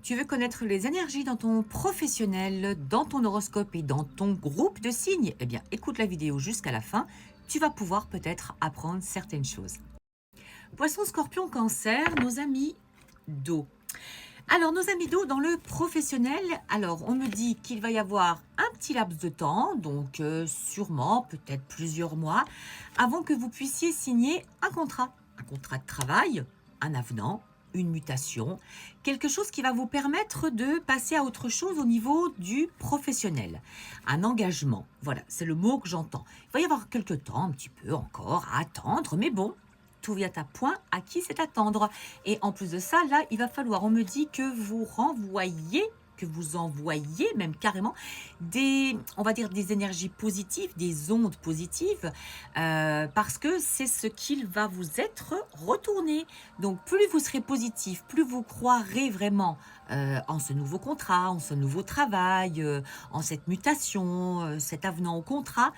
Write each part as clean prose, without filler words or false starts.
Tu veux connaître les énergies dans ton professionnel, dans ton horoscope et dans ton groupe de signes? Eh bien, écoute la vidéo jusqu'à la fin. Tu vas pouvoir peut-être apprendre certaines choses. Poisson, scorpion, cancer, nos amis d'eau. Alors, nos amis d'eau dans le professionnel, alors on me dit qu'il va y avoir un petit laps de temps, donc sûrement peut-être plusieurs mois, avant que vous puissiez signer un contrat. Un contrat de travail, un avenant, une mutation, quelque chose qui va vous permettre de passer à autre chose au niveau du professionnel. Un engagement, voilà, c'est le mot que j'entends. Il va y avoir quelques temps, un petit peu encore, à attendre, mais bon, tout vient à point, à qui c'est attendre. Et en plus de ça, là, il va falloir, on me dit que vous renvoyez, que vous envoyez même carrément des, on va dire des énergies positives, des ondes positives, parce que c'est ce qu'il va vous être retourné. Donc plus vous serez positif, plus vous croirez vraiment en ce nouveau contrat, en ce nouveau travail, en cette mutation, cet avenant au contrat,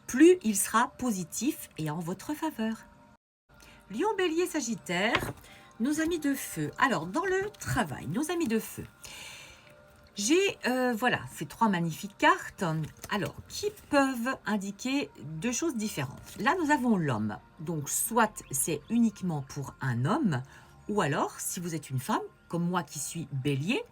plus il sera positif et en votre faveur. Lion, Bélier, Sagittaire, nos amis de feu. Alors, dans le travail, nos amis de feu. J'ai, voilà, ces trois magnifiques cartes, alors, qui peuvent indiquer deux choses différentes. Là, nous avons l'homme. Donc, soit c'est uniquement pour un homme, ou alors, si vous êtes une femme, comme moi qui suis bélier,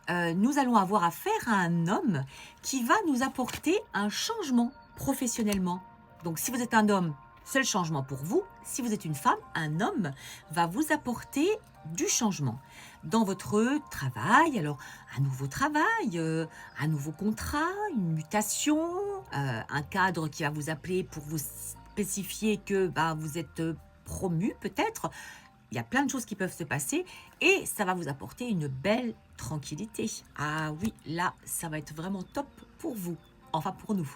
nous allons avoir affaire à un homme qui va nous apporter un changement professionnellement. Donc, si vous êtes un homme, c'est le changement pour vous. Si vous êtes une femme, un homme va vous apporter du changement dans votre travail. Alors, un nouveau travail, un nouveau contrat, une mutation, un cadre qui va vous appeler pour vous spécifier que bah, vous êtes promu peut-être. Il y a plein de choses qui peuvent se passer et ça va vous apporter une belle tranquillité. Ah oui, là, ça va être vraiment top pour vous, enfin pour nous.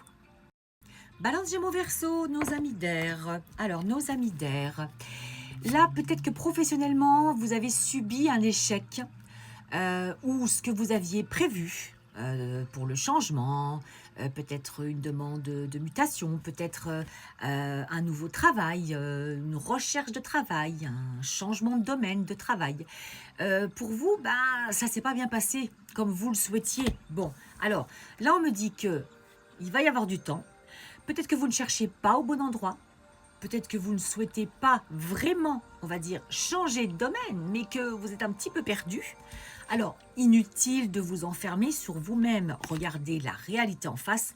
Balance, Gémeaux, Verseau, nos amis d'air. Alors, nos amis d'air. Là, peut-être que professionnellement, vous avez subi un échec ou ce que vous aviez prévu pour le changement, peut-être une demande de mutation, peut-être un nouveau travail, une recherche de travail, un changement de domaine de travail. Pour vous, bah, ça s'est pas bien passé comme vous le souhaitiez. Bon, alors là, on me dit que il va y avoir du temps. Peut-être que vous ne cherchez pas au bon endroit. Peut-être que vous ne souhaitez pas vraiment, on va dire, changer de domaine, mais que vous êtes un petit peu perdu. Alors, inutile de vous enfermer sur vous-même. Regardez la réalité en face.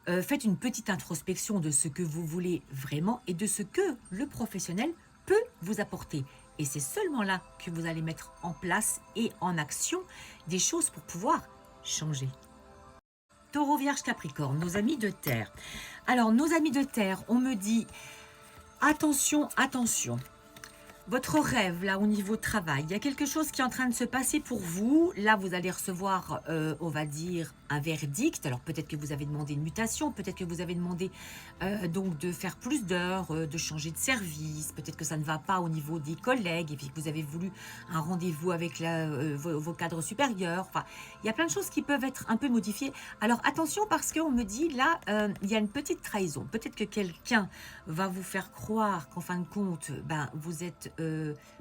Faites une petite introspection de ce que vous voulez vraiment et de ce que le professionnel peut vous apporter. Et c'est seulement là que vous allez mettre en place et en action des choses pour pouvoir changer. Taureau, Vierge, Capricorne, nos amis de terre. Alors, nos amis de terre, on me dit, attention, attention. Votre rêve, là, au niveau travail, il y a quelque chose qui est en train de se passer pour vous. Là, vous allez recevoir, on va dire, un verdict. Alors, peut-être que vous avez demandé une mutation, peut-être que vous avez demandé donc de faire plus d'heures, de changer de service. Peut-être que ça ne va pas au niveau des collègues et puis que vous avez voulu un rendez-vous avec vos cadres supérieurs. Enfin, il y a plein de choses qui peuvent être un peu modifiées. Alors, attention parce qu'on me dit, là, il y a une petite trahison. Peut-être que quelqu'un va vous faire croire qu'en fin de compte, ben, vous êtes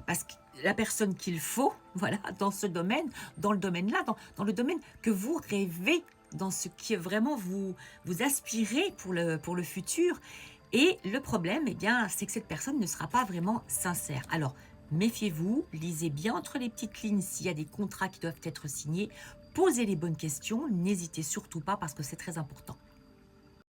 parce que la personne qu'il faut, voilà, dans ce domaine, dans le domaine-là, dans le domaine que vous rêvez, dans ce qui vraiment vous aspirez pour le futur. Et le problème, eh bien, c'est que cette personne ne sera pas vraiment sincère. Alors, méfiez-vous, lisez bien entre les petites lignes s'il y a des contrats qui doivent être signés, posez les bonnes questions, n'hésitez surtout pas parce que c'est très important.